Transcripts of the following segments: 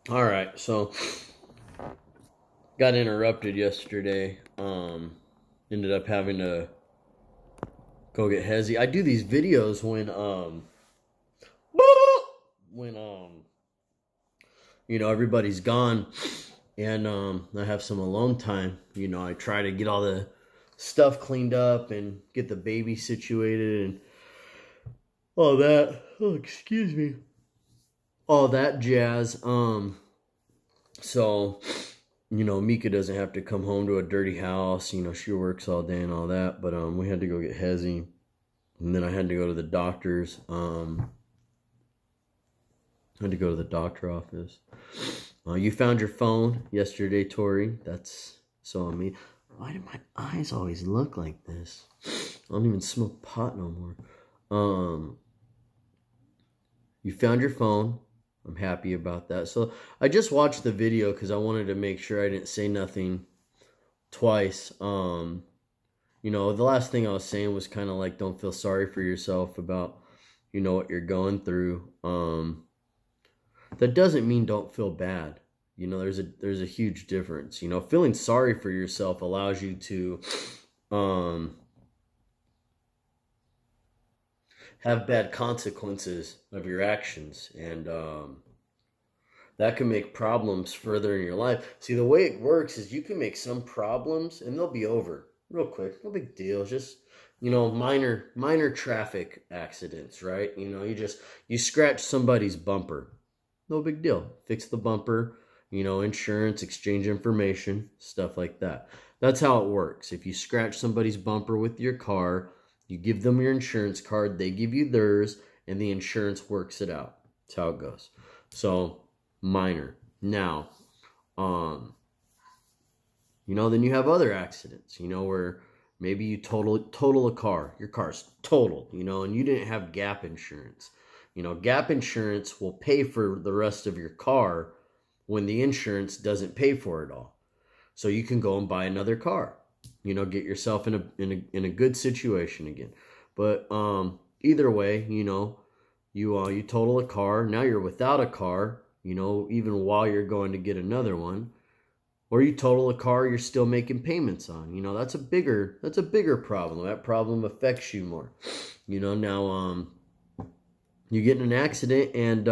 All right, so got interrupted yesterday. Ended up having to go get Hezzy. I do these videos when everybody's gone and I have some alone time. I try to get all the stuff cleaned up and get the baby situated and all that. Oh, excuse me. All that jazz. So Mika doesn't have to come home to a dirty house. She works all day and all that. But we had to go get Hezzy. And then I had to go to the doctor's. I had to go to the doctor office. You found your phone yesterday, Tori. That's so on me. Why do my eyes always look like this? I don't even smoke pot no more. You found your phone. I'm happy about that. So I just watched the video because I wanted to make sure I didn't say nothing twice. The last thing I was saying was kind of like, don't feel sorry for yourself about, what you're going through. That doesn't mean don't feel bad. There's a huge difference. Feeling sorry for yourself allows you to have bad consequences of your actions, and that can make problems further in your life. See, the way it works is you can make some problems and they'll be over real quick. No big deal. Just minor traffic accidents, right? You scratch somebody's bumper. No big deal. Fix the bumper, insurance, exchange information, stuff like that. That's how it works. If you scratch somebody's bumper with your car, you give them your insurance card, they give you theirs, and the insurance works it out. That's how it goes. So, minor. Now, then you have other accidents, where maybe you total a car. Your car's totaled, and you didn't have gap insurance. Gap insurance will pay for the rest of your car when the insurance doesn't pay for it all. So you can go and buy another car. Get yourself in a good situation again. But either way, you total a car. Now you're without a car. Even while you're going to get another one, or you total a car you're still making payments on. That's a bigger problem. That problem affects you more. Now you get in an accident and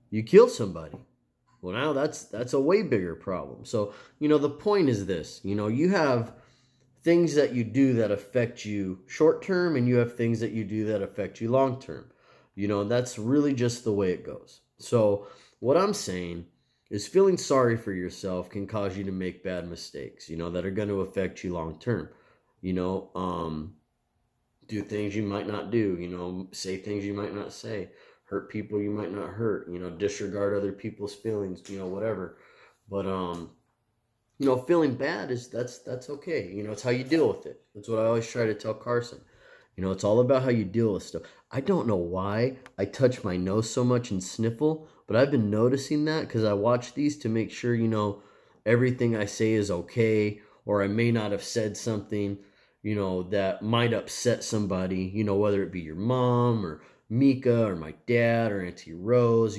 you kill somebody. Well, now that's a way bigger problem. So, the point is this, you have things that you do that affect you short term, and you have things that you do that affect you long term. That's really just the way it goes. So what I'm saying is feeling sorry for yourself can cause you to make bad mistakes, that are going to affect you long term. Do things you might not do, say things you might not say, hurt people you might not hurt, disregard other people's feelings, whatever. But, feeling bad that's okay. It's how you deal with it. That's what I always try to tell Carson. It's all about how you deal with stuff. I don't know why I touch my nose so much and sniffle, but I've been noticing that because I watch these to make sure, everything I say is okay, or I may not have said something, that might upset somebody, whether it be your mom or Mika or my dad or Auntie Rose.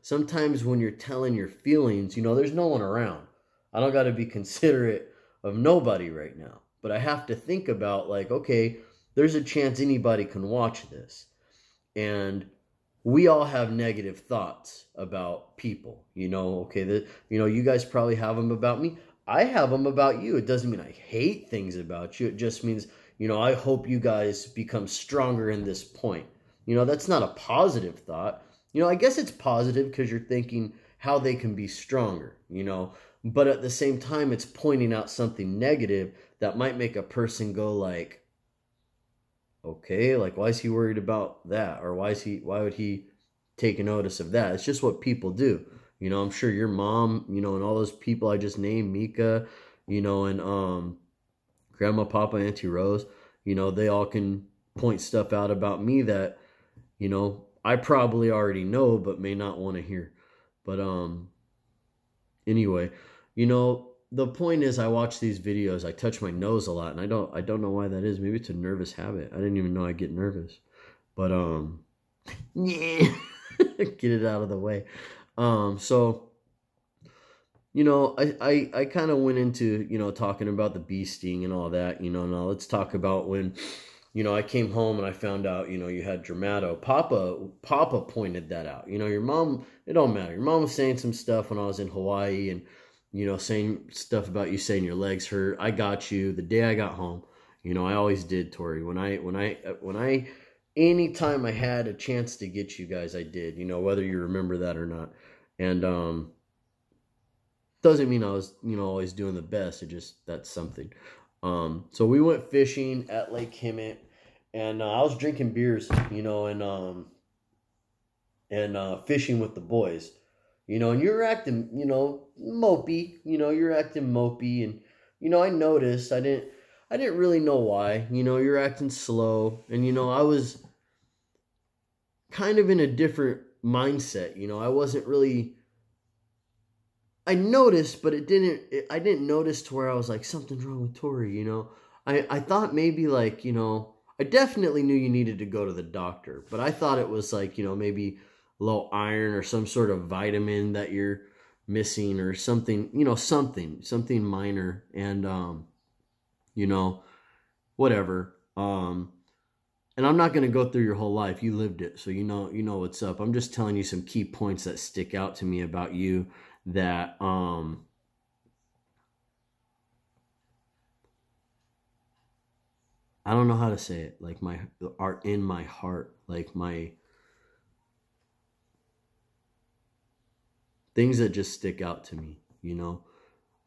Sometimes when you're telling your feelings, there's no one around. I don't got to be considerate of nobody right now, but I have to think about like, okay, there's a chance anybody can watch this. And we all have negative thoughts about people, okay, you guys probably have them about me. I have them about you. It doesn't mean I hate things about you. It just means, I hope you guys become stronger in this point. That's not a positive thought. I guess it's positive because you're thinking how they can be stronger, but at the same time, it's pointing out something negative that might make a person go like, okay, like, why is he worried about that? Or why would he take a notice of that? It's just what people do. I'm sure your mom, and all those people I just named, Mika, and Grandma, Papa, Auntie Rose, they all can point stuff out about me that, I probably already know, but may not want to hear. But anyway, the point is I watch these videos, I touch my nose a lot, and I don't know why that is. Maybe it's a nervous habit. I didn't even know I get nervous. But yeah. Get it out of the way. So, I kind of went into, talking about the bee sting and all that, now let's talk about when, I came home and I found out, you had Dermato. Papa pointed that out. Your mom, it don't matter. Your mom was saying some stuff when I was in Hawaii and, saying stuff about you saying your legs hurt. I got you the day I got home. I always did, Tori. Anytime I had a chance to get you guys, I did, whether you remember that or not. And, doesn't mean I was, always doing the best. It just, that's something. So we went fishing at Lake Hemet, and I was drinking beers, and fishing with the boys, and you're acting, mopey, you're acting mopey, and, I noticed, I didn't really know why, you're acting slow, and, I was kind of in a different mindset, I wasn't really, I noticed, but I didn't notice to where I was like, something's wrong with Tori, I thought maybe like, I definitely knew you needed to go to the doctor, but I thought it was like, maybe low iron or some sort of vitamin that you're missing or something, something minor, and, whatever. And I'm not going to go through your whole life. You lived it, so you know what's up. I'm just telling you some key points that stick out to me about you that I don't know how to say it, like are in my heart, like my things that just stick out to me,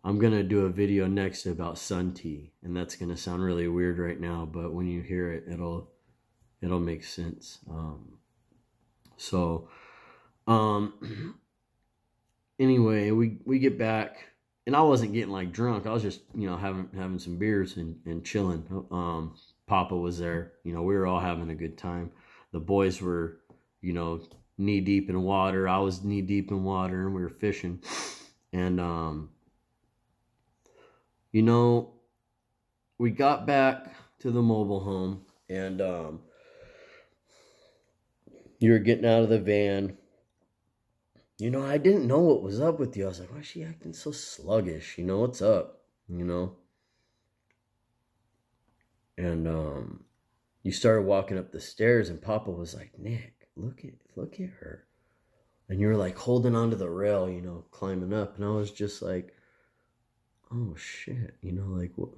I'm going to do a video next about sun tea, and that's going to sound really weird right now, but when you hear it, it'll make sense. Anyway, we get back, and I wasn't getting like drunk. I was just, having some beers and chilling. Papa was there. We were all having a good time. The boys were, knee deep in water. I was knee deep in water, and we were fishing. And, we got back to the mobile home, and you were getting out of the van. I didn't know what was up with you. I was like, why is she acting so sluggish? What's up? And you started walking up the stairs, and Papa was like, Nick, look at her. And you were like holding onto the rail, climbing up. And I was just like, oh shit, like what?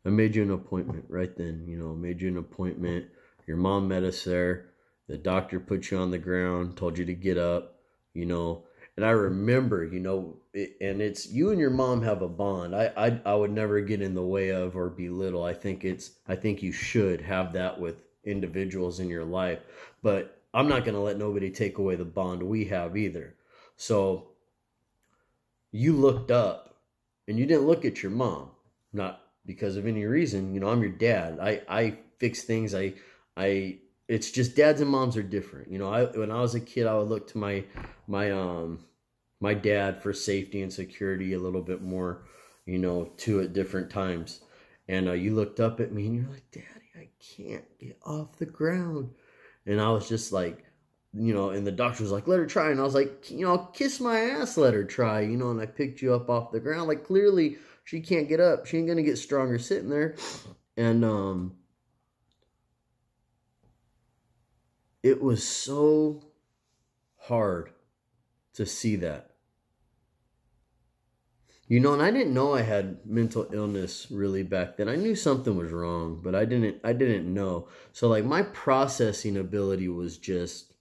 I made you an appointment right then, made you an appointment. Your mom met us there. The doctor put you on the ground, told you to get up. And I remember, and it's you and your mom have a bond. I would never get in the way of or belittle. I think you should have that with individuals in your life, but I'm not going to let nobody take away the bond we have either. So you looked up, and you didn't look at your mom, not because of any reason. I'm your dad. I fix things. It's just dads and moms are different. When I was a kid, I would look to my dad for safety and security a little bit more, too, at different times. And you looked up at me and you're like, Daddy, I can't get off the ground. And I was just like, and the doctor was like, let her try. And I was like, kiss my ass, let her try, and I picked you up off the ground. Like, clearly she can't get up. She ain't going to get stronger sitting there. And, it was so hard to see that. And I didn't know I had mental illness really back then. I knew something was wrong, but I didn't know. So like my processing ability was just,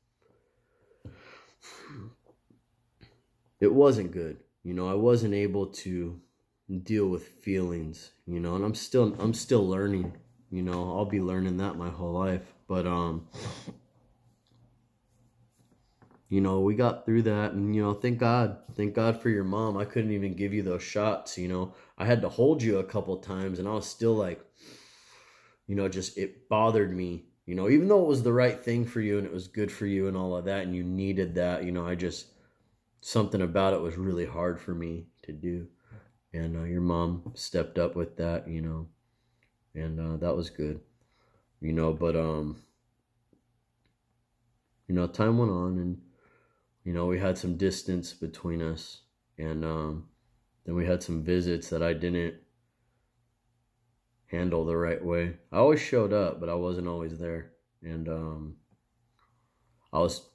it wasn't good. I wasn't able to deal with feelings, and I'm still learning, I'll be learning that my whole life. But, we got through that, and, thank God for your mom. I couldn't even give you those shots, I had to hold you a couple times, and I was still like, just, it bothered me, even though it was the right thing for you, and it was good for you and all of that, and you needed that, something about it was really hard for me to do. And your mom stepped up with that, and that was good, but, time went on, and You know, we had some distance between us, and then we had some visits that I didn't handle the right way. I always showed up, but I wasn't always there, and I was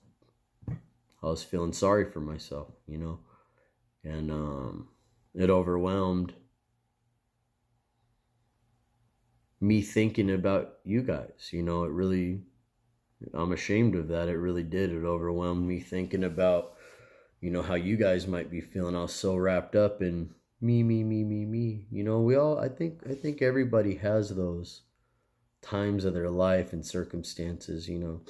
feeling sorry for myself, you know, and it overwhelmed me thinking about you guys. You know, it really, I'm ashamed of that. It really did. It overwhelmed me thinking about, you know, how you guys might be feeling. I was so wrapped up in me. You know, we all, I think everybody has those times of their life and circumstances, you know.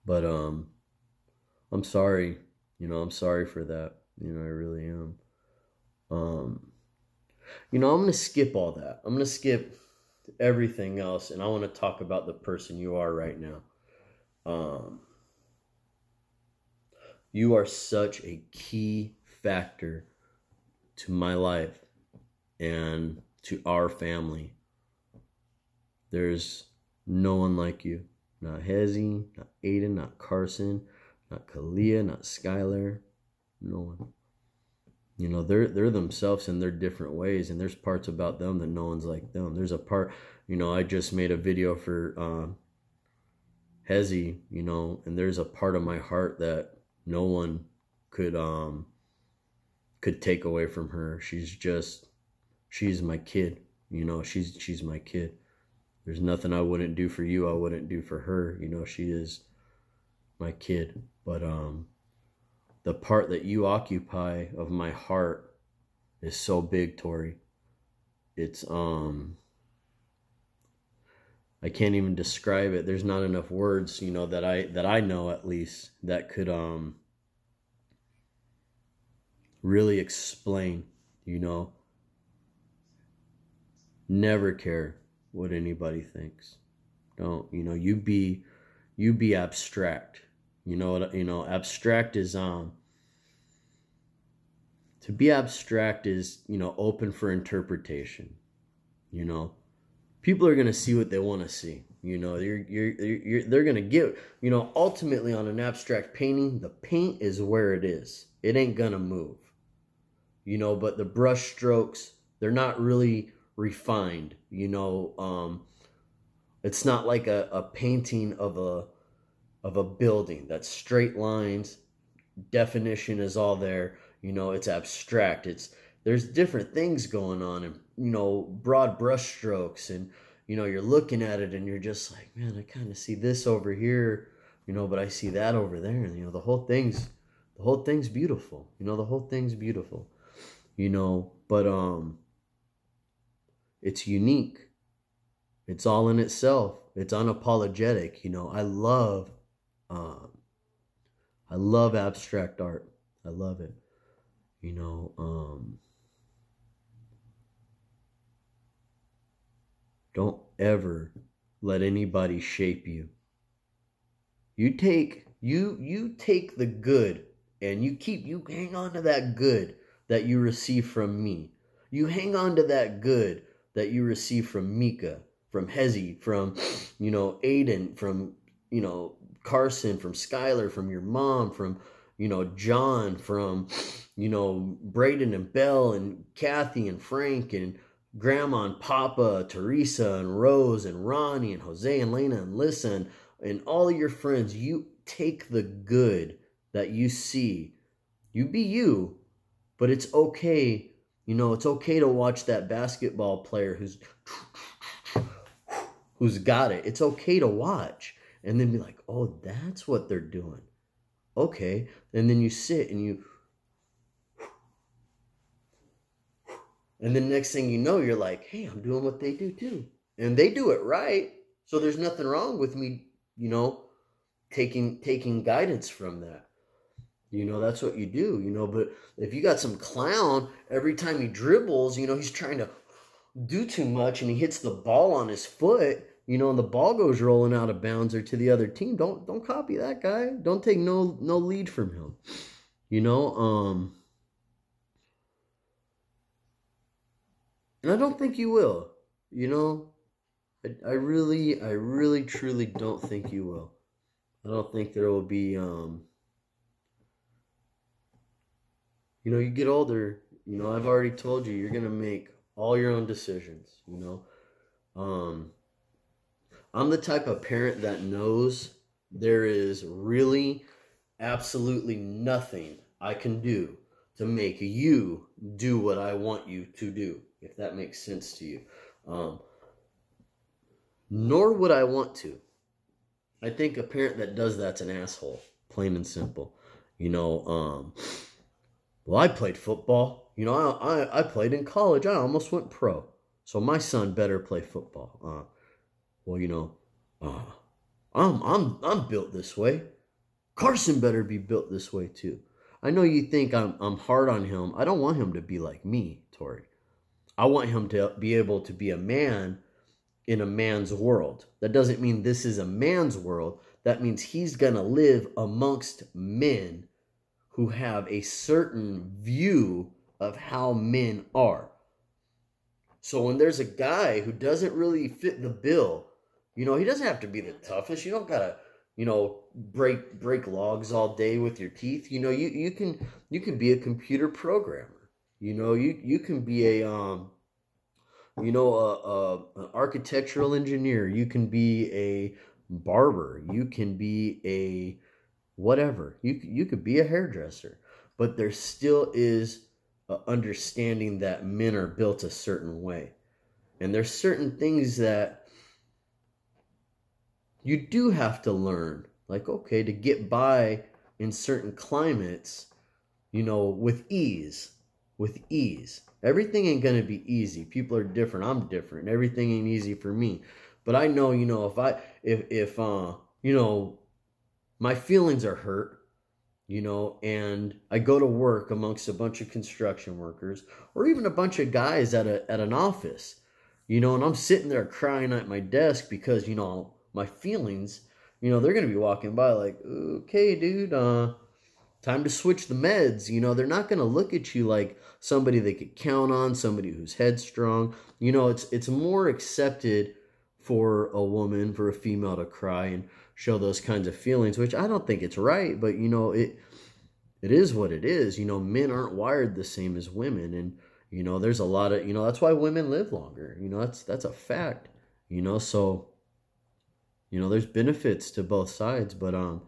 But I'm sorry, you know, I'm sorry for that. You know, I really am. You know, I'm going to skip all that. I'm going to skip everything else, and I want to talk about the person you are right now. You are such a key factor to my life and to our family. There's no one like you. Not Hezzy, not Aiden, not Carson, not Kalia, not Skylar. No one. You know, they're themselves in their different ways, and there's parts about them that no one's like them. There's a part, you know, I just made a video for Hezzy, you know, and there's a part of my heart that no one could take away from her. She's my kid, you know, she's my kid. There's nothing I wouldn't do for you I wouldn't do for her. You know, she is my kid. But the part that you occupy of my heart is so big, Tori. It's I can't even describe it. There's not enough words, you know, that I know at least that could really explain, you know. Never care what anybody thinks. Don't, you know, you be abstract. You know, abstract is to be abstract is, you know, open for interpretation. You know, people are going to see what they want to see. You know, they're going to get, you know, ultimately on an abstract painting, the paint is where it is. It ain't going to move. You know, but the brush strokes, they're not really refined. You know, it's not like a painting of a building that's straight lines, definition is all there. You know, it's abstract. There's different things going on, and, you know, broad brush strokes, and, you know, you're looking at it and you're just like, man, I kind of see this over here, you know, but I see that over there, and, you know, the whole thing's beautiful. You know, the whole thing's beautiful. You know, but it's unique. It's all in itself. It's unapologetic. You know, I love abstract art. I love it. You know, don't ever let anybody shape you. You take the good, and you hang on to that good that you receive from me. You hang on to that good that you receive from Mika, from Hezzy, from, you know, Aiden, from, you know, Carson, from Skylar, from your mom, from, you know, John, from, you know, Braden and Belle and Kathy and Frank and Grandma and Papa, Teresa and Rose and Ronnie and Jose and Lena and Lissa and all of your friends. You take the good that you see. You be you, but it's okay. You know, it's okay to watch that basketball player who's got it. It's okay to watch and then be like, oh, that's what they're doing. Okay. And then you sit and and then next thing you know, you're like, hey, I'm doing what they do too. And they do it right. So there's nothing wrong with me, you know, taking guidance from that. You know, that's what you do, you know. But if you got some clown, every time he dribbles, you know, he's trying to do too much and he hits the ball on his foot, you know, and the ball goes rolling out of bounds or to the other team, don't copy that guy. Don't take no lead from him. You know, and I don't think you will. You know, I really truly don't think you will. I don't think there will be, you get older, I've already told you, you're going to make all your own decisions, I'm the type of parent that knows there is really absolutely nothing I can do to make you do what I want you to do, if that makes sense to you. Nor would I want to. I think a parent that does that's an asshole, plain and simple. Well, I played football. I played in college. I almost went pro. So my son better play football. I'm built this way. Carson better be built this way too. I know you think I'm hard on him. I don't want him to be like me, Tori. I want him to be able to be a man in a man's world. That doesn't mean this is a man's world. That means he's going to live amongst men who have a certain view of how men are. So when there's a guy who doesn't really fit the bill, he doesn't have to be the toughest. You don't got to, break logs all day with your teeth. You can be a computer programmer. You can be an architectural engineer. You can be a barber. You can be a whatever. You could be a hairdresser. But there still is a understanding that men are built a certain way. And there's certain things that you do have to learn. Like, okay, to get by in certain climates, with ease. With ease. Everything ain't going to be easy. People are different. I'm different. Everything ain't easy for me. But I know, if my feelings are hurt, and I go to work amongst a bunch of construction workers or even a bunch of guys at an office, and I'm sitting there crying at my desk because, my feelings, they're going to be walking by like, okay, dude, time to switch the meds. They're not going to look at you like somebody they could count on, somebody who's headstrong. It's more accepted for a woman, for a female to cry and show those kinds of feelings, which I don't think it's right, but it is what it is. Men aren't wired the same as women, and there's a lot of, that's why women live longer. That's a fact. So there's benefits to both sides, but I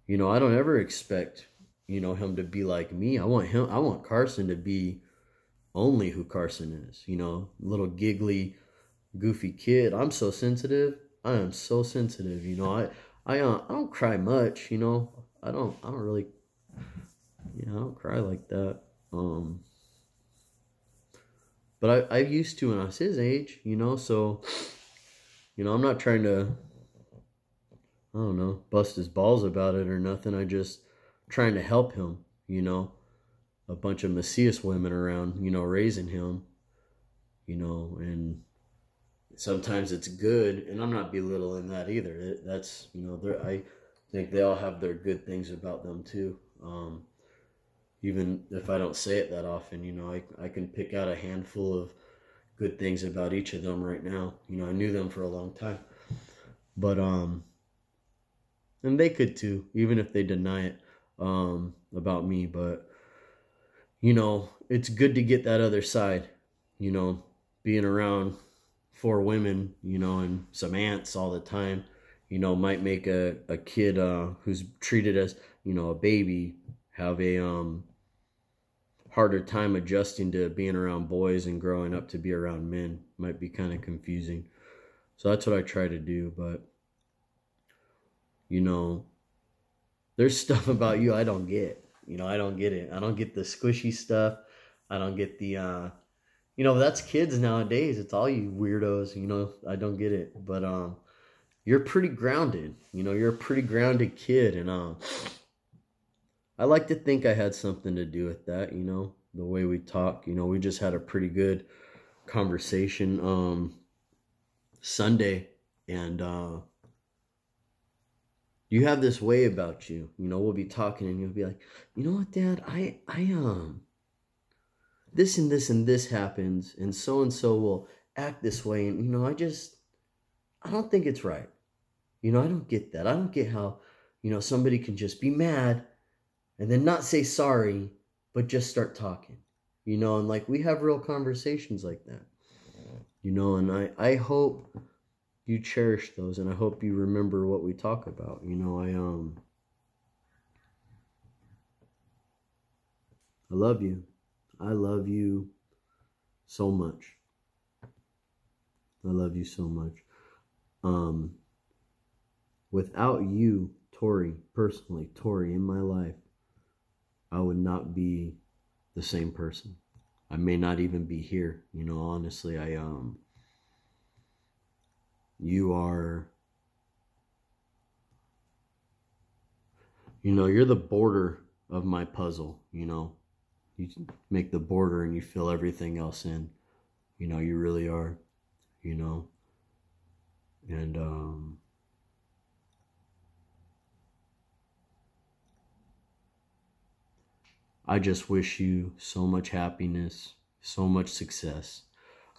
don't ever expect him to be like me. I want Carson to be only who Carson is. Little giggly, goofy kid. I'm so sensitive. I am so sensitive. I don't cry much. I don't really. I don't cry like that. But I used to when I was his age. So I'm not trying to, I don't know, bust his balls about it or nothing. I just trying to help him. A bunch of Messias women around. Raising him. And sometimes it's good, and I'm not belittling that either. That's, I think they all have their good things about them too. Even if I don't say it that often, I can pick out a handful of good things about each of them right now. I knew them for a long time. But, and they could too, even if they deny it, about me. But, it's good to get that other side, being around 4 women, and some aunts all the time, might make a kid who's treated as, a baby have a harder time adjusting to being around boys and growing up to be around men. Might be kind of confusing. So that's what I try to do. But, there's stuff about you I don't get. I don't get it. I don't get the squishy stuff. I don't get the... that's kids nowadays. It's all you weirdos, I don't get it. But you're pretty grounded. You're a pretty grounded kid. And I like to think I had something to do with that, the way we talk. We just had a pretty good conversation Sunday. And you have this way about you. We'll be talking and you'll be like, you know what, Dad? I this and this and this happens, and so will act this way, and I don't think it's right. I don't get that. I don't get how You know, somebody can just be mad and then not say sorry, but just start talking. You know, and like we have real conversations like that. You know, and I hope you cherish those, and I hope you remember what we talk about. You know, I love you. I love you so much. I love you so much. Without you, Tori, personally, Tori, in my life, I would not be the same person. I may not even be here. You know, honestly, you are, you know, you're the border of my puzzle, you know. You make the border and you fill everything else in. You know, you really are, you know. And I just wish you so much happiness, so much success.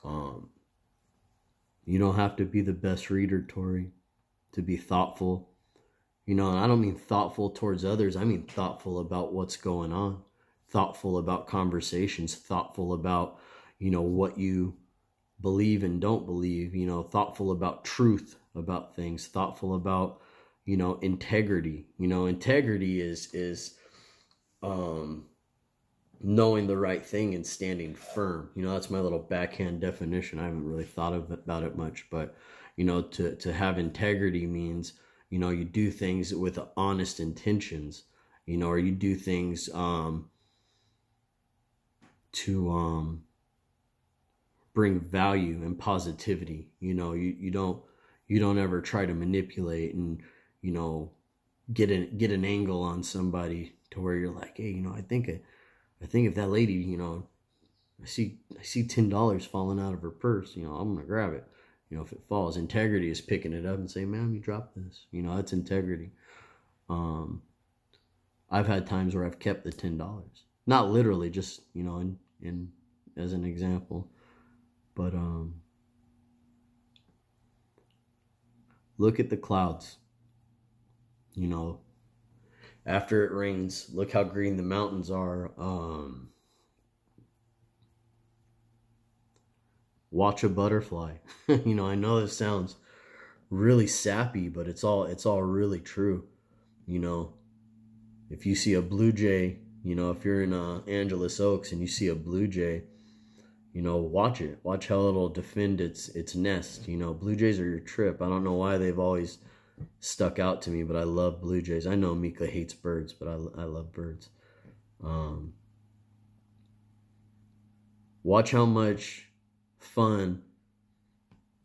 You don't have to be the best reader, Tori, to be thoughtful. You know, and I don't mean thoughtful towards others. I mean thoughtful about what's going on. Thoughtful about conversations. Thoughtful about, you know, what you believe and don't believe. You know, thoughtful about truth about things. Thoughtful about, you know, integrity. You know, integrity is knowing the right thing and standing firm. You know, that's my little backhand definition. I haven't really thought about it much, but, you know, to have integrity means, you know, you do things with honest intentions, you know, or you do things to bring value and positivity. You know, you don't ever try to manipulate and, you know, get an angle on somebody to where you're like, hey, you know, I think if that lady, you know, I see $10 falling out of her purse, you know, I'm gonna grab it. You know, if it falls, integrity is picking it up and saying, ma'am, you dropped this. You know, that's integrity. I've had times where I've kept the $10. Not literally, just, you know, in as an example. But look at the clouds. You know, after it rains, look how green the mountains are. Watch a butterfly. You know, I know this sounds really sappy, but it's all really true. You know, if you see a blue jay, you know, if you're in Angeles Oaks and you see a blue jay, you know, watch it. Watch how it'll defend its nest. You know, blue jays are your trip. I don't know why they've always stuck out to me, but I love blue jays. I know Mika hates birds, but I love birds. Watch how much fun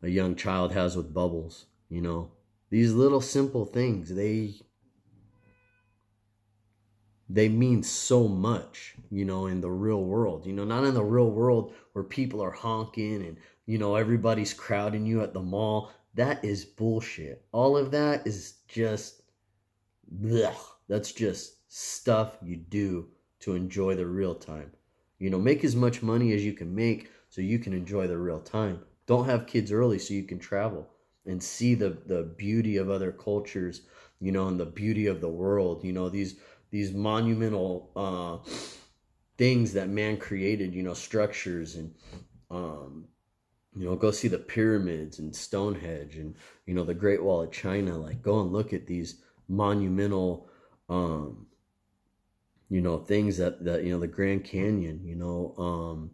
a young child has with bubbles. You know, these little simple things, they mean so much, you know, in the real world. You know, not in the real world where people are honking and, you know, everybody's crowding you at the mall. That is bullshit. All of that is just, blech. That's just stuff you do to enjoy the real time. You know, make as much money as you can make so you can enjoy the real time. Don't have kids early so you can travel and see the beauty of other cultures, you know, and the beauty of the world. You know, these monumental things that man created, you know, structures, and you know, go see the pyramids and Stonehenge and, you know, the Great Wall of China. Like, go and look at these monumental you know, things that you know, the Grand Canyon, you know.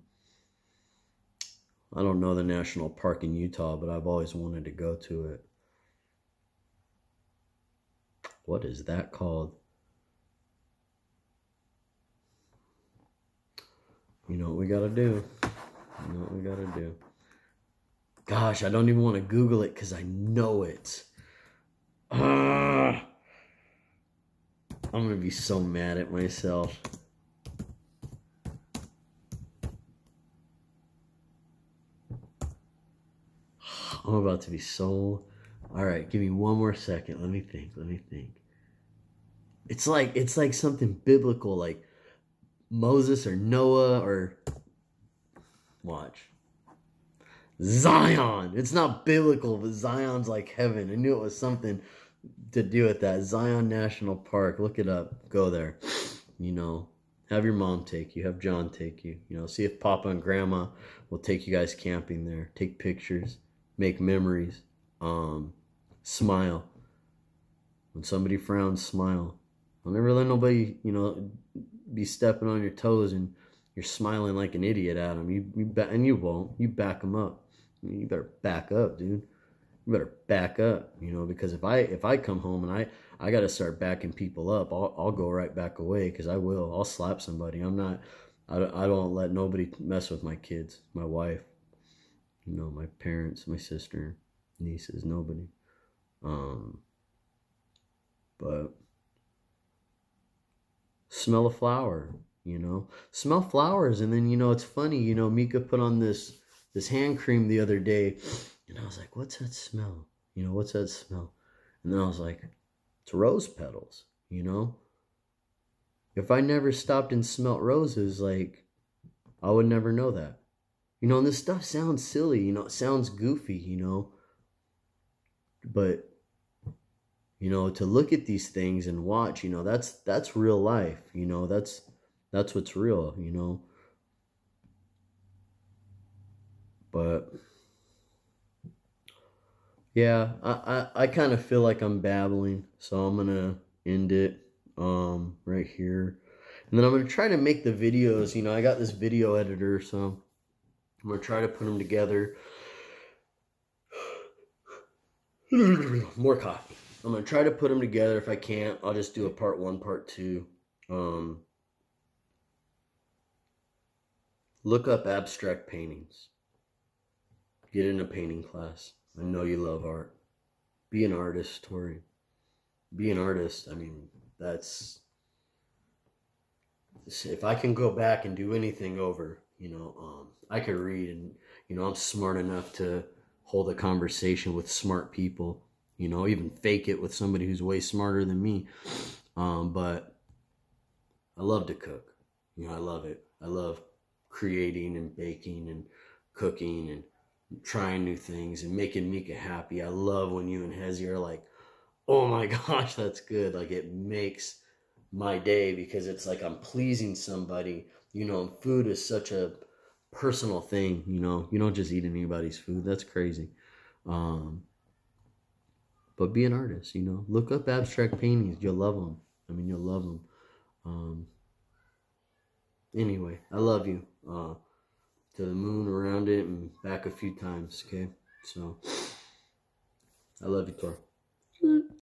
I don't know the national park in Utah, but I've always wanted to go to it. What is that called? You know what we gotta do. You know what we gotta do. Gosh, I don't even want to Google it because I know it. I'm gonna be so mad at myself. I'm about to be so... Alright, give me one more second. Let me think. It's like something biblical, like Moses or Noah or... Watch. Zion! It's not biblical, but Zion's like heaven. I knew it was something to do with that. Zion National Park. Look it up. Go there. You know, have your mom take you. Have John take you. You know, see if Papa and Grandma will take you guys camping there. Take pictures. Make memories. Smile. When somebody frowns, smile. Don't ever let nobody, you know, be stepping on your toes and you're smiling like an idiot at them. And you won't. You back them up. You better back up, dude. You better back up, you know, because if I come home and I got to start backing people up, I'll go right back away, because I will. I'll slap somebody. I don't let nobody mess with my kids, my wife, you know, my parents, my sister, nieces, nobody. But smell a flower, you know, smell flowers. And then, you know, it's funny, you know, Mika put on this hand cream the other day, and I was like, what's that smell? You know, what's that smell? And then I was like, it's rose petals, you know? If I never stopped and smelt roses, like, I would never know that. You know, and this stuff sounds silly, you know, it sounds goofy, you know? But, you know, to look at these things and watch, you know, that's real life, you know? That's what's real, you know? But yeah, I kind of feel like I'm babbling, so I'm gonna end it right here. And then I'm gonna try to make the videos, you know, I got this video editor, so I'm gonna try to put them together. More coffee. I'm gonna try to put them together. If I can't, I'll just do a part 1, part 2. Look up abstract paintings. Get in a painting class. I know you love art. Be an artist, Tori. Be an artist. I mean, that's... If I can go back and do anything over, you know, I could read, and, you know, I'm smart enough to hold a conversation with smart people, you know, even fake it with somebody who's way smarter than me. But I love to cook. You know, I love it. I love creating and baking and cooking and trying new things and making Mika happy. I love when you and Hezi are like, oh my gosh, that's good. Like, it makes my day, because it's like I'm pleasing somebody. You know, food is such a personal thing, you know. You don't just eat anybody's food. That's crazy. But be an artist, you know. Look up abstract paintings. You'll love them. I mean, you'll love them. Anyway, I love you. To the moon, around it, and back a few times, okay? So, I love you, Tor.